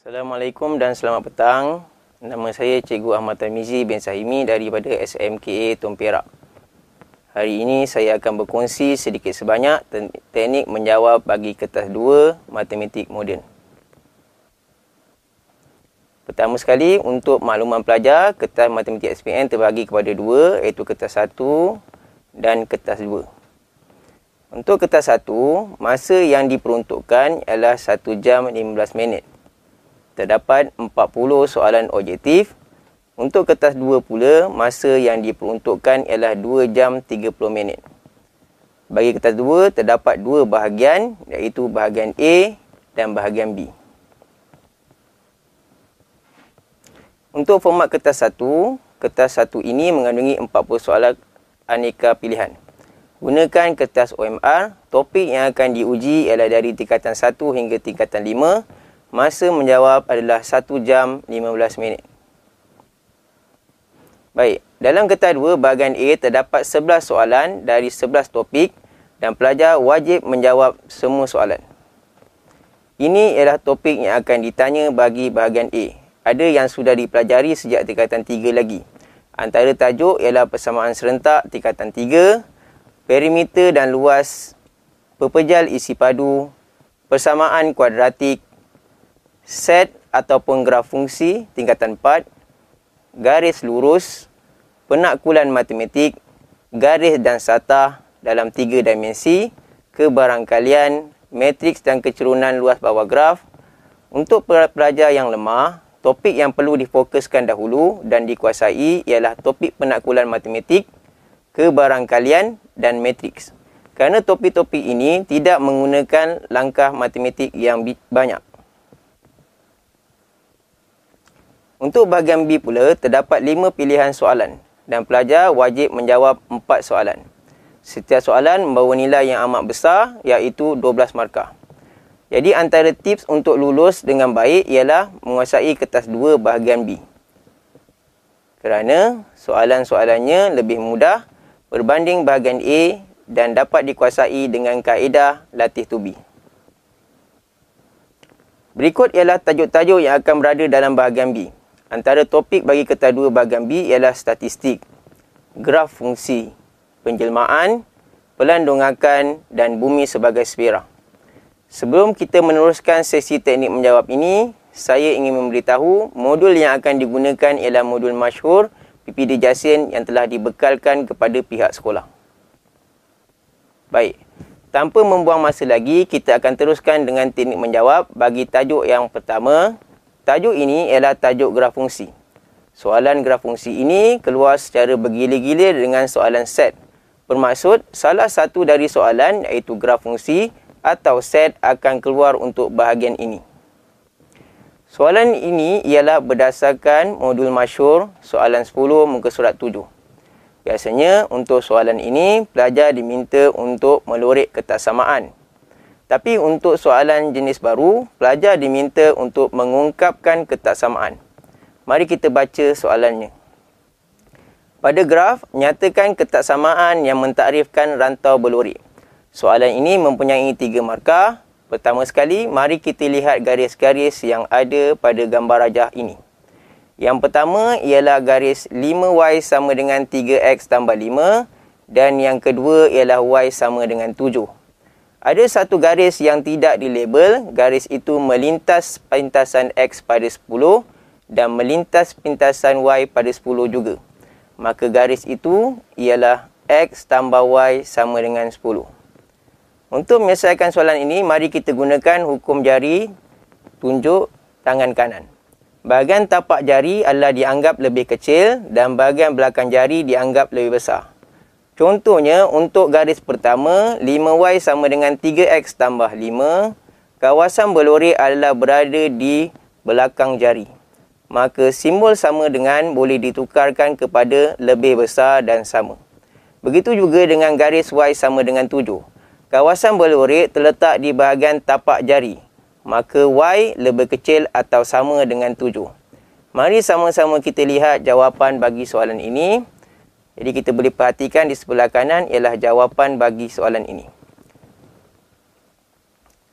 Assalamualaikum dan selamat petang. Nama saya Cikgu Ahmad Tarmizi bin Sahimi daripada SMKA Tun Perak. Hari ini saya akan berkongsi sedikit sebanyak teknik menjawab bagi kertas 2 Matematik Moden. Pertama sekali, untuk makluman pelajar, kertas Matematik SPM terbagi kepada 2, iaitu kertas 1 dan kertas 2. Untuk kertas 1, masa yang diperuntukkan ialah 1 jam 15 minit. Terdapat 40 soalan objektif. Untuk kertas 2 pula, masa yang diperuntukkan ialah 2 jam 30 minit. Bagi kertas 2, terdapat 2 bahagian, iaitu bahagian A dan bahagian B. Untuk format kertas 1 ini mengandungi 40 soalan aneka pilihan. Gunakan kertas OMR. Topik yang akan diuji ialah dari tingkatan 1 hingga tingkatan 5. Masa menjawab adalah 1 jam 15 minit. Baik, dalam kertas 2 bahagian A terdapat 11 soalan dari 11 topik dan pelajar wajib menjawab semua soalan. Ini ialah topik yang akan ditanya bagi bahagian A. Ada yang sudah dipelajari sejak tingkatan 3 lagi. Antara tajuk ialah persamaan serentak tingkatan 3, perimeter dan luas, pepejal isi padu, persamaan kuadratik, set ataupun graf fungsi tingkatan 4, garis lurus, penakkulan matematik, garis dan satah dalam 3 dimensi, kebarangkalian, matriks dan kecerunan luas bawah graf. Untuk pelajar yang lemah, topik yang perlu difokuskan dahulu dan dikuasai ialah topik penakkulan matematik, kebarangkalian dan matriks. Kerana topik-topik ini tidak menggunakan langkah matematik yang banyak. Untuk bahagian B pula, terdapat 5 pilihan soalan dan pelajar wajib menjawab 4 soalan. Setiap soalan membawa nilai yang amat besar, iaitu 12 markah. Jadi antara tips untuk lulus dengan baik ialah menguasai kertas 2 bahagian B. Kerana soalan-soalannya lebih mudah berbanding bahagian A dan dapat dikuasai dengan kaedah latih tubi. Berikut ialah tajuk-tajuk yang akan berada dalam bahagian B. Antara topik bagi kertas 2 bahagian B ialah statistik, graf fungsi, penjelmaan, pelandungakan dan bumi sebagai sfera. Sebelum kita meneruskan sesi teknik menjawab ini, saya ingin memberitahu modul yang akan digunakan ialah modul masyhur PPD Jasin yang telah dibekalkan kepada pihak sekolah. Baik, tanpa membuang masa lagi, kita akan teruskan dengan teknik menjawab bagi tajuk yang pertama. Tajuk ini ialah tajuk graf fungsi. Soalan graf fungsi ini keluar secara bergila-gila dengan soalan set. Bermaksud, salah satu dari soalan iaitu graf fungsi atau set akan keluar untuk bahagian ini. Soalan ini ialah berdasarkan modul masyhur soalan 10 muka surat 7. Biasanya untuk soalan ini, pelajar diminta untuk melorek kertas samaan. Tapi untuk soalan jenis baru, pelajar diminta untuk mengungkapkan kertas samaan. Mari kita baca soalannya. Pada graf, nyatakan kertas samaan yang mentakrifkan rantau berlorek. Soalan ini mempunyai 3 markah. Pertama sekali, mari kita lihat garis-garis yang ada pada gambar rajah ini. Yang pertama ialah garis 5y sama dengan 3x tambah 5 dan yang kedua ialah y sama dengan 7. Ada satu garis yang tidak dilabel, garis itu melintas pintasan x pada 10 dan melintas pintasan y pada 10 juga. Maka garis itu ialah x tambah y sama dengan 10. Untuk menyelesaikan soalan ini, mari kita gunakan hukum jari tunjuk tangan kanan. Bahagian tapak jari adalah dianggap lebih kecil dan bahagian belakang jari dianggap lebih besar. Contohnya, untuk garis pertama, 5y sama dengan 3x tambah 5, kawasan berlorek adalah berada di belakang jari. Maka simbol sama dengan boleh ditukarkan kepada lebih besar dan sama. Begitu juga dengan garis y sama dengan 7. Kawasan berlorek terletak di bahagian tapak jari. Maka y lebih kecil atau sama dengan 7. Mari sama-sama kita lihat jawapan bagi soalan ini. Jadi kita boleh perhatikan di sebelah kanan ialah jawapan bagi soalan ini.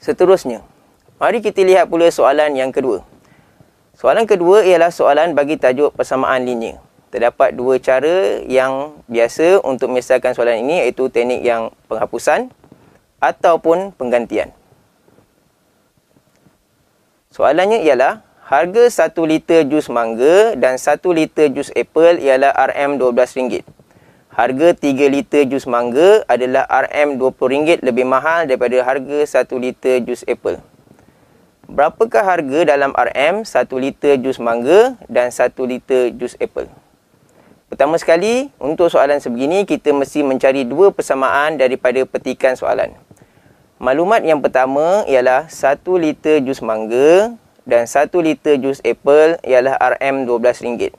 Seterusnya, mari kita lihat pula soalan yang kedua. Soalan kedua ialah soalan bagi tajuk persamaan linear. Terdapat dua cara yang biasa untuk menyelesaikan soalan ini, iaitu teknik yang penghapusan ataupun penggantian. Soalannya ialah, harga 1 liter jus mangga dan 1 liter jus apple ialah RM12. Harga 3 liter jus mangga adalah RM20 lebih mahal daripada harga 1 liter jus apple. Berapakah harga dalam RM 1 liter jus mangga dan 1 liter jus apple? Pertama sekali, untuk soalan sebegini, kita mesti mencari dua persamaan daripada petikan soalan. Maklumat yang pertama ialah 1 liter jus mangga dan 1 liter jus apple ialah RM12.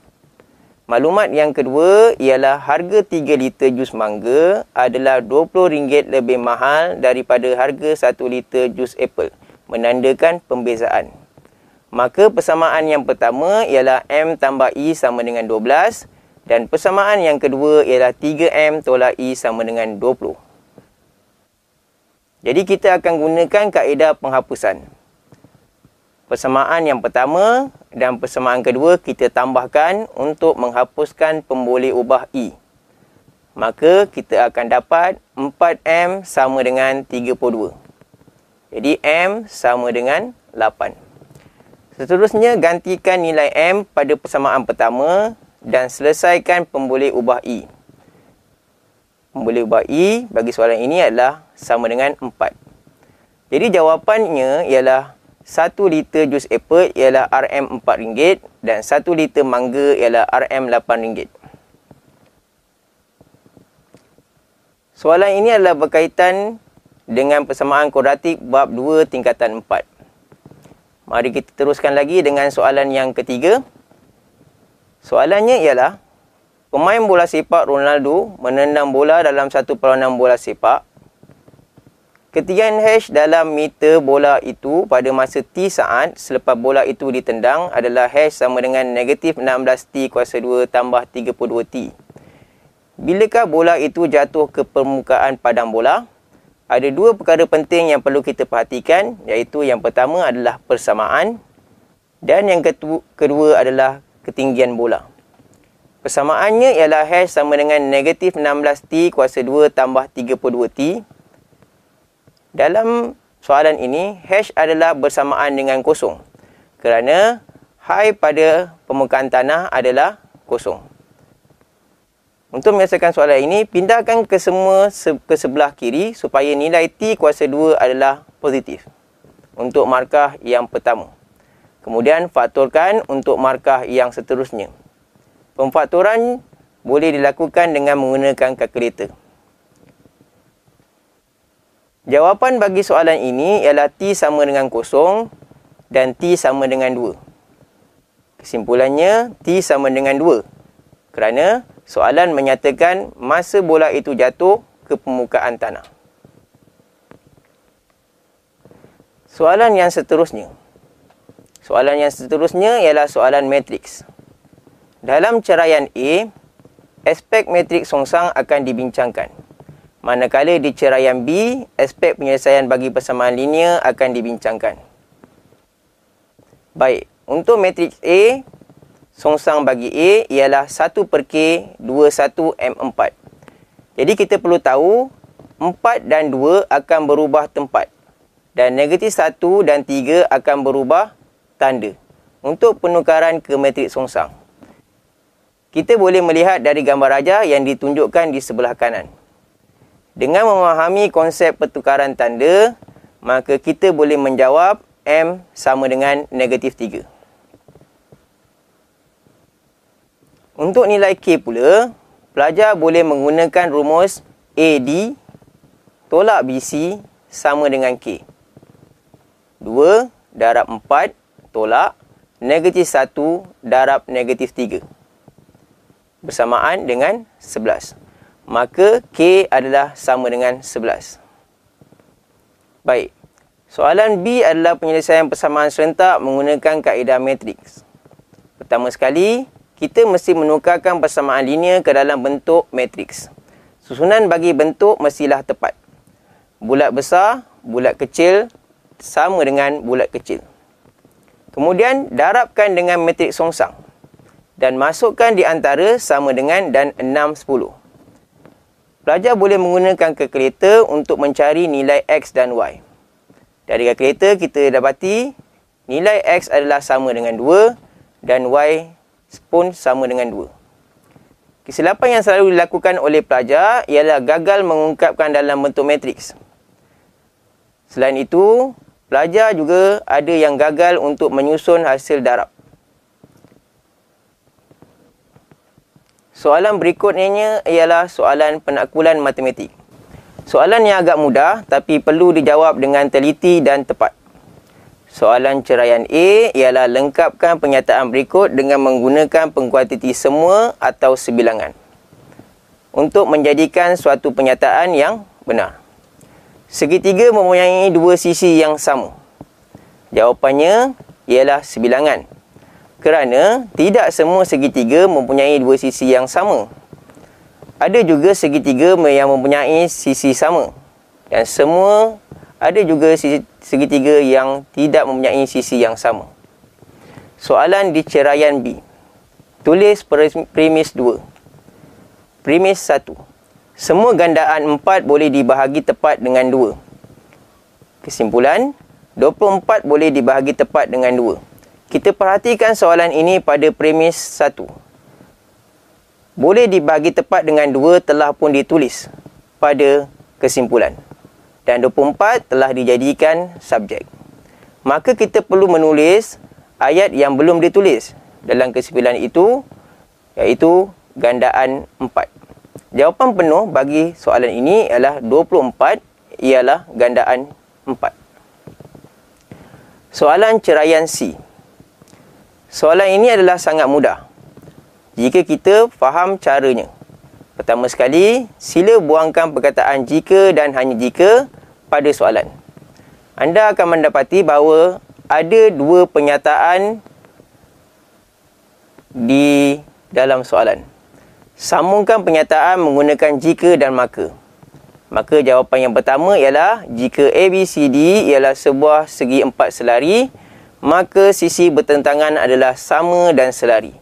Maklumat yang kedua ialah harga 3 liter jus mangga adalah RM20 lebih mahal daripada harga 1 liter jus apple, menandakan pembezaan. Maka persamaan yang pertama ialah M tambah I sama dengan 12. Dan persamaan yang kedua ialah 3M tolak I sama dengan 20. Jadi kita akan gunakan kaedah penghapusan. Persamaan yang pertama dan persamaan kedua kita tambahkan untuk menghapuskan pemboleh ubah I. Maka kita akan dapat 4M sama dengan 32. Jadi M sama dengan 8. Seterusnya gantikan nilai M pada persamaan pertama dan selesaikan pemboleh ubah I. Pemboleh ubah I bagi soalan ini adalah sama dengan 4. Jadi jawapannya ialah 1 liter jus apple ialah RM4 dan 1 liter mangga ialah RM8. Soalan ini adalah berkaitan dengan persamaan kuadratik bab 2 tingkatan 4. Mari kita teruskan lagi dengan soalan yang ketiga. Soalannya ialah, pemain bola sepak Ronaldo menendang bola dalam satu perlawanan bola sepak. Ketinggian H dalam meter bola itu pada masa T saat selepas bola itu ditendang adalah H sama dengan negatif 16T kuasa 2 tambah 32T. Bilakah bola itu jatuh ke permukaan padang bola? Ada dua perkara penting yang perlu kita perhatikan, iaitu yang pertama adalah persamaan dan yang kedua adalah ketinggian bola. Persamaannya ialah H sama dengan negatif 16T kuasa 2 tambah 32T. Dalam soalan ini, H adalah bersamaan dengan kosong kerana high pada permukaan tanah adalah kosong. Untuk menyelesaikan soalan ini, pindahkan ke sebelah kiri supaya nilai T kuasa 2 adalah positif untuk markah yang pertama. Kemudian faktorkan untuk markah yang seterusnya. Pemfaktoran boleh dilakukan dengan menggunakan kalkulator. Jawapan bagi soalan ini ialah T sama dengan 0 dan T sama dengan 2. Kesimpulannya, T sama dengan 2 kerana soalan menyatakan masa bola itu jatuh ke permukaan tanah. Soalan yang seterusnya. Soalan yang seterusnya ialah soalan matriks. Dalam ceraian A, aspek matriks songsang akan dibincangkan. Manakala di ceraian B, aspek penyelesaian bagi persamaan linear akan dibincangkan. Baik, untuk matriks A, songsang bagi A ialah 1/K 21M4. Jadi kita perlu tahu 4 dan 2 akan berubah tempat. Dan negatif 1 dan 3 akan berubah tanda untuk penukaran ke matriks songsang. Kita boleh melihat dari gambar raja yang ditunjukkan di sebelah kanan. Dengan memahami konsep pertukaran tanda, maka kita boleh menjawab M sama dengan negatif 3. Untuk nilai K pula, pelajar boleh menggunakan rumus AD tolak BC sama dengan K. 2 darab 4 tolak negatif 1 darab negatif 3. Bersamaan dengan 11. Maka K adalah sama dengan 11. Baik. Soalan B adalah penyelesaian persamaan serentak menggunakan kaedah matriks. Pertama sekali, kita mesti menukarkan persamaan linear ke dalam bentuk matriks. Susunan bagi bentuk mestilah tepat. Bulat besar, bulat kecil sama dengan bulat kecil. Kemudian darabkan dengan metrik songsang dan masukkan di antara sama dengan dan 6, 10. Pelajar boleh menggunakan kalkulator untuk mencari nilai X dan Y. Dari kalkulator kita dapati nilai X adalah sama dengan 2 dan Y pun sama dengan 2. Kesilapan yang selalu dilakukan oleh pelajar ialah gagal mengungkapkan dalam bentuk matriks. Selain itu, pelajar juga ada yang gagal untuk menyusun hasil darab. Soalan berikutnya ialah soalan penakbulan matematik. Soalan yang agak mudah tapi perlu dijawab dengan teliti dan tepat. Soalan ceraian A ialah lengkapkan pernyataan berikut dengan menggunakan pengkuantiti semua atau sebilangan untuk menjadikan suatu pernyataan yang benar. Segitiga mempunyai dua sisi yang sama. Jawapannya ialah sebilangan. Kerana tidak semua segitiga mempunyai dua sisi yang sama. Ada juga segitiga yang mempunyai sisi sama. Dan semua ada juga segitiga yang tidak mempunyai sisi yang sama. Soalan di ceraian B. Tulis premis 2. Premis 1. Semua gandaan 4 boleh dibahagi tepat dengan 2. Kesimpulan, 24 boleh dibahagi tepat dengan 2. Kita perhatikan soalan ini pada premis 1. Boleh dibahagi tepat dengan 2 telah pun ditulis pada kesimpulan. Dan 24 telah dijadikan subjek. Maka kita perlu menulis ayat yang belum ditulis dalam kesimpulan itu, iaitu gandaan 4. Jawapan penuh bagi soalan ini ialah 24 ialah gandaan 4. Soalan ceraian C. Soalan ini adalah sangat mudah jika kita faham caranya. Pertama sekali, sila buangkan perkataan jika dan hanya jika pada soalan. Anda akan mendapati bahawa ada dua pernyataan di dalam soalan. Sambungkan pernyataan menggunakan jika dan maka. Maka jawapan yang pertama ialah jika ABCD ialah sebuah segi empat selari, maka sisi bertentangan adalah sama dan selari.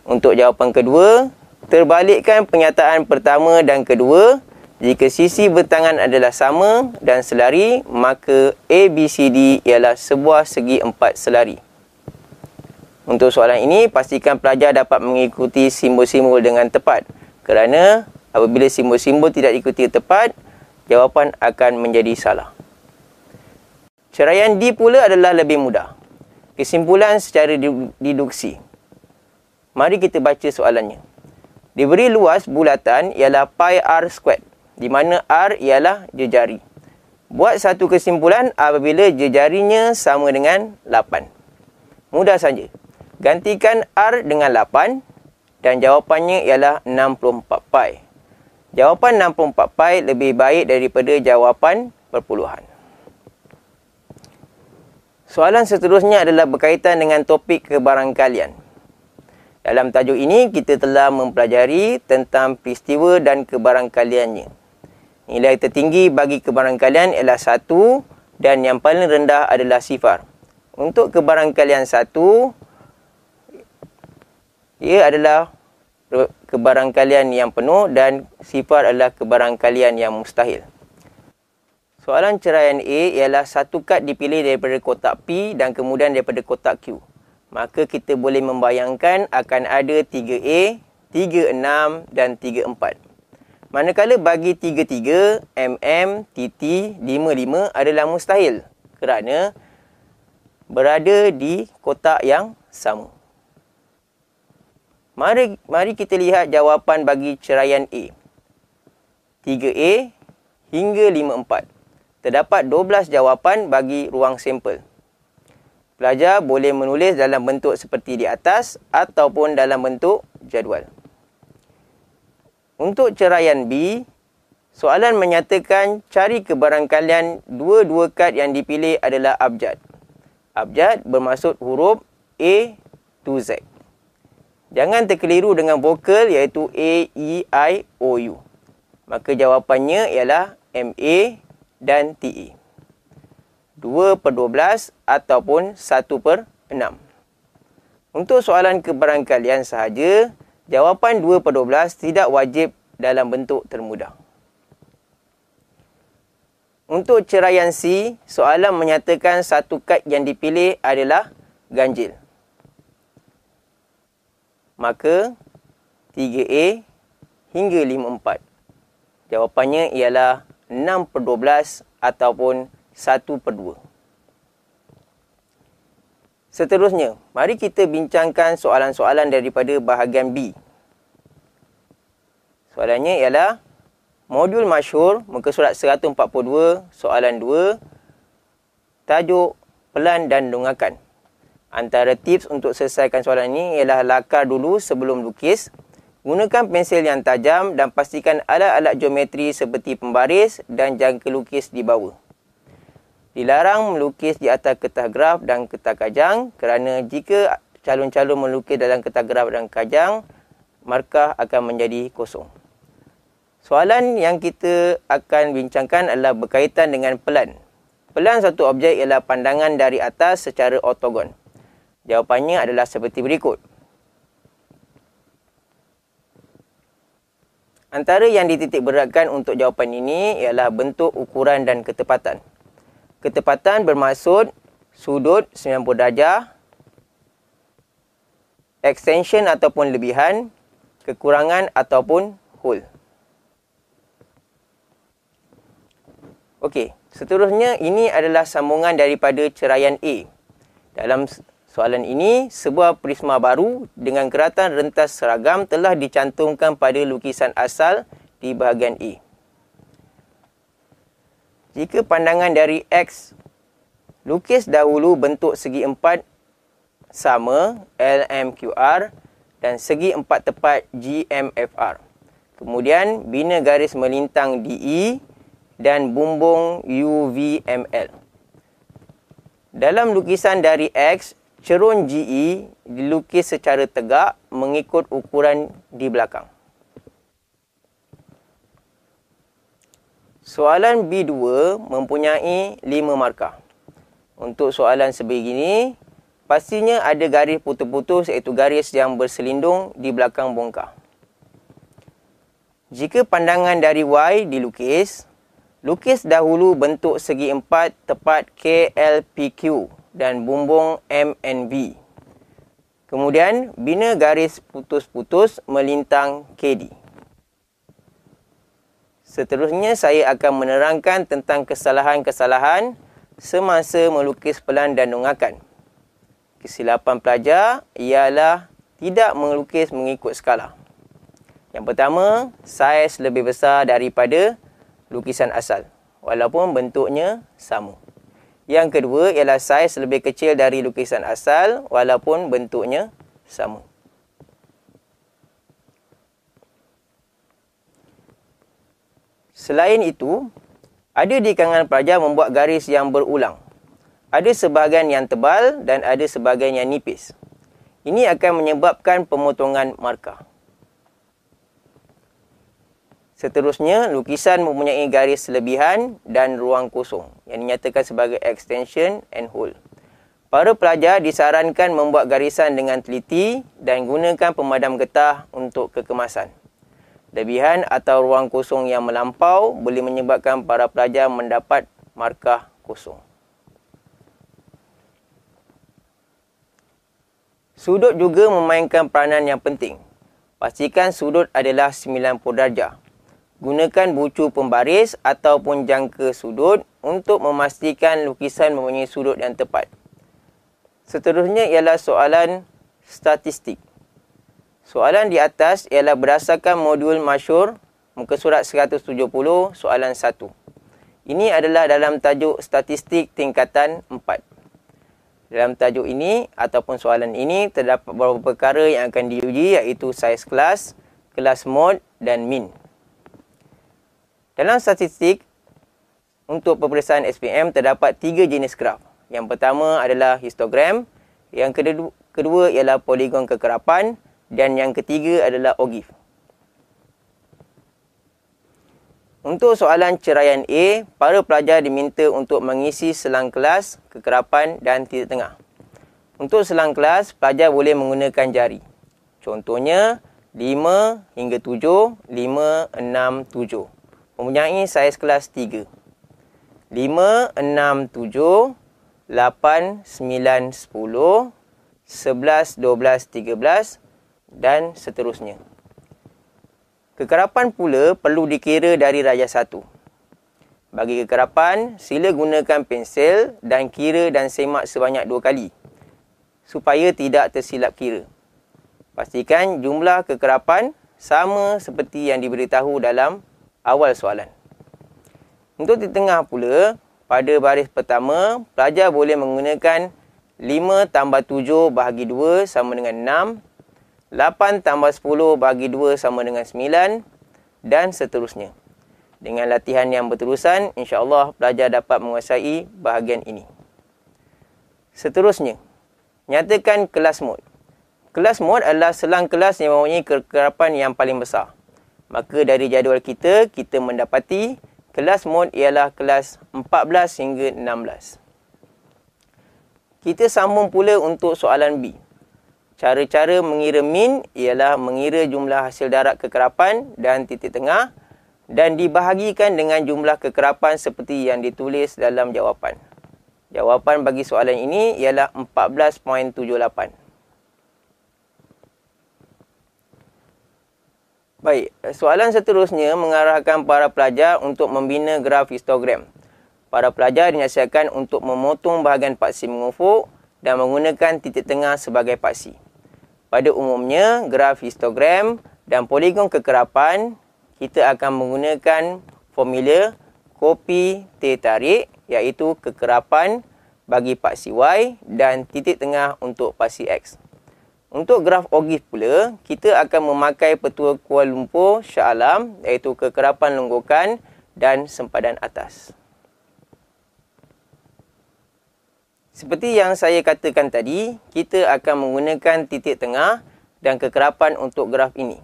Untuk jawapan kedua, terbalikkan pernyataan pertama dan kedua. Jika sisi bertentangan adalah sama dan selari, maka ABCD ialah sebuah segi empat selari. Untuk soalan ini, pastikan pelajar dapat mengikuti simbol-simbol dengan tepat. Kerana apabila simbol-simbol tidak diikuti tepat, jawapan akan menjadi salah. Ceraian D pula adalah lebih mudah. Kesimpulan secara deduksi. Mari kita baca soalannya. Diberi luas bulatan ialah pi r squared, di mana r ialah jejari. Buat satu kesimpulan apabila jejarinya sama dengan 8. Mudah saja. Gantikan R dengan 8 dan jawapannya ialah 64 pi. Jawapan 64 pi lebih baik daripada jawapan perpuluhan. Soalan seterusnya adalah berkaitan dengan topik kebarangkalian. Dalam tajuk ini, kita telah mempelajari tentang peristiwa dan kebarangkaliannya. Nilai tertinggi bagi kebarangkalian ialah 1 dan yang paling rendah adalah 0. Untuk kebarangkalian 1, ia adalah kebarangkalian yang penuh dan 0 adalah kebarangkalian yang mustahil. Soalan ceraian A ialah satu kad dipilih daripada kotak P dan kemudian daripada kotak Q. Maka kita boleh membayangkan akan ada 3A, 36 dan 34. Manakala bagi 33, TT, 55 adalah mustahil kerana berada di kotak yang sama. Mari kita lihat jawapan bagi ceraian A. 3A hingga 54. Terdapat 12 jawapan bagi ruang sampel. Pelajar boleh menulis dalam bentuk seperti di atas ataupun dalam bentuk jadual. Untuk ceraian B, soalan menyatakan cari kebarangkalian dua-dua kad yang dipilih adalah abjad. Abjad bermaksud huruf A to Z. Jangan terkeliru dengan vokal iaitu A, E, I, O, U. Maka jawapannya ialah MA dan TE. 2/12 ataupun 1/6. 6. Untuk soalan kebarangkalian sahaja, jawapan 2/12 tidak wajib dalam bentuk termudah. Untuk ceraian C, soalan menyatakan satu kad yang dipilih adalah ganjil. Maka 3A hingga 5/4. Jawapannya ialah 6/12 ataupun 1/2. Seterusnya, mari kita bincangkan soalan-soalan daripada bahagian B. Soalannya ialah modul masyhur muka surat 142 soalan 2, tajuk pelan dan dongakan. Antara tips untuk selesaikan soalan ini ialah lakar dulu sebelum lukis, gunakan pensil yang tajam dan pastikan alat-alat geometri seperti pembaris dan jangka lukis di bawah. Dilarang melukis di atas kertas graf dan kertas kajang kerana jika calon-calon melukis dalam kertas graf dan kajang, markah akan menjadi kosong. Soalan yang kita akan bincangkan adalah berkaitan dengan pelan. Pelan satu objek ialah pandangan dari atas secara ortogon. Jawapannya adalah seperti berikut. Antara yang dititik beratkan untuk jawapan ini ialah bentuk, ukuran dan ketepatan. Ketepatan bermaksud sudut 90 darjah, extension ataupun lebihan, kekurangan ataupun hole. Okey, seterusnya ini adalah sambungan daripada ceraian A. Dalam soalan ini, sebuah prisma baru dengan keratan rentas seragam telah dicantumkan pada lukisan asal di bahagian A. Jika pandangan dari X, lukis dahulu bentuk segi empat sama LMQR dan segi empat tepat GMFR. Kemudian, bina garis melintang DE dan bumbung UVML. Dalam lukisan dari X, cerun GE dilukis secara tegak mengikut ukuran di belakang. Soalan B2 mempunyai 5 markah. Untuk soalan sebegini, pastinya ada garis putus-putus iaitu garis yang berselindung di belakang bongkar. Jika pandangan dari Y dilukis, lukis dahulu bentuk segi empat tepat KLPQ dan bumbung MNV. Kemudian, bina garis putus-putus melintang KD. Seterusnya, saya akan menerangkan tentang kesalahan-kesalahan semasa melukis pelan dan dongakan. Kesilapan pelajar ialah tidak melukis mengikut skala. Yang pertama, saiz lebih besar daripada lukisan asal, walaupun bentuknya sama. Yang kedua ialah saiz lebih kecil dari lukisan asal, walaupun bentuknya sama. Selain itu, ada di kalangan pelajar membuat garis yang berulang. Ada sebahagian yang tebal dan ada sebahagian yang nipis. Ini akan menyebabkan pemotongan markah. Seterusnya, lukisan mempunyai garis selebihan dan ruang kosong yang dinyatakan sebagai extension and hole. Para pelajar disarankan membuat garisan dengan teliti dan gunakan pemadam getah untuk kekemasan. Lebihan atau ruang kosong yang melampau boleh menyebabkan para pelajar mendapat markah kosong. Sudut juga memainkan peranan yang penting. Pastikan sudut adalah 90 darjah. Gunakan bucu pembaris ataupun jangka sudut untuk memastikan lukisan mempunyai sudut yang tepat. Seterusnya ialah soalan statistik. Soalan di atas ialah berdasarkan modul masyhur muka surat 170 soalan 1. Ini adalah dalam tajuk statistik tingkatan 4. Dalam tajuk ini ataupun soalan ini terdapat beberapa perkara yang akan diuji iaitu saiz kelas, kelas mod dan min. Dalam statistik, untuk peperiksaan SPM terdapat 3 jenis graf. Yang pertama adalah histogram, yang kedua ialah poligon kekerapan dan yang ketiga adalah ogif. Untuk soalan ceraian A, para pelajar diminta untuk mengisi selang kelas, kekerapan dan titik tengah. Untuk selang kelas, pelajar boleh menggunakan jari. Contohnya 5 hingga 7, 5, 6, 7. Mempunyai saiz kelas 3. 5, 6, 7, 8, 9, 10, 11, 12, 13 dan seterusnya. Kekerapan pula perlu dikira dari darjah 1. Bagi kekerapan, sila gunakan pensel dan kira dan semak sebanyak 2 kali supaya tidak tersilap kira. Pastikan jumlah kekerapan sama seperti yang diberitahu dalam awal soalan. Untuk di tengah pula, pada baris pertama, pelajar boleh menggunakan 5 tambah 7 bahagi 2 sama dengan 6, 8 tambah 10 bahagi 2 sama dengan 9 dan seterusnya. Dengan latihan yang berterusan, insya-Allah pelajar dapat menguasai bahagian ini. Seterusnya, nyatakan kelas mod. Kelas mod adalah selang kelas yang mempunyai kekerapan yang paling besar. Maka dari jadual kita mendapati kelas mod ialah kelas 14 hingga 16. Kita sambung pula untuk soalan B. Cara-cara mengira min ialah mengira jumlah hasil darat kekerapan dan titik tengah dan dibahagikan dengan jumlah kekerapan seperti yang ditulis dalam jawapan. Jawapan bagi soalan ini ialah 14.78. Baik, soalan seterusnya mengarahkan para pelajar untuk membina graf histogram. Para pelajar dinasihatkan untuk memotong bahagian paksi mengufuk dan menggunakan titik tengah sebagai paksi. Pada umumnya, graf histogram dan poligon kekerapan, kita akan menggunakan formula kopi T tarik, iaitu kekerapan bagi paksi Y dan titik tengah untuk paksi X. Untuk graf OGIF pula, kita akan memakai petua Kuala Lumpur Shah Alam, iaitu kekerapan lenggokan dan sempadan atas. Seperti yang saya katakan tadi, kita akan menggunakan titik tengah dan kekerapan untuk graf ini.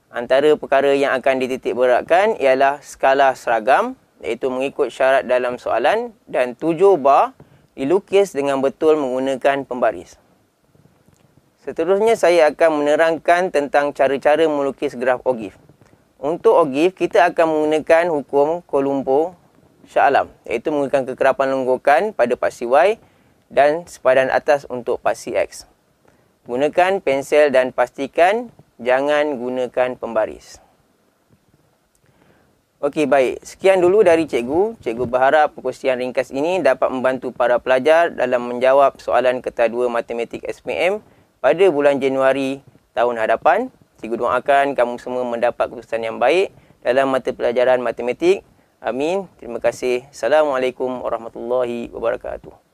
Antara perkara yang akan dititik beratkan ialah skala seragam, iaitu mengikut syarat dalam soalan, dan 7 bar dilukis dengan betul menggunakan pembaris. Seterusnya saya akan menerangkan tentang cara-cara melukis graf OGIF. Untuk OGIF, kita akan menggunakan hukum Kuala Lumpur Shah Alam, iaitu menggunakan kekerapan lenggokan pada paksi Y dan sempadan atas untuk paksi X. Gunakan pensel dan pastikan jangan gunakan pembaris. Okey, baik. Sekian dulu dari cikgu. Cikgu berharap perkongsian ringkas ini dapat membantu para pelajar dalam menjawab soalan Kertas 2 Matematik SPM pada bulan Januari tahun hadapan. Cikgu doakan kamu semua mendapat keputusan yang baik dalam mata pelajaran matematik. Amin. Terima kasih. Assalamualaikum warahmatullahi wabarakatuh.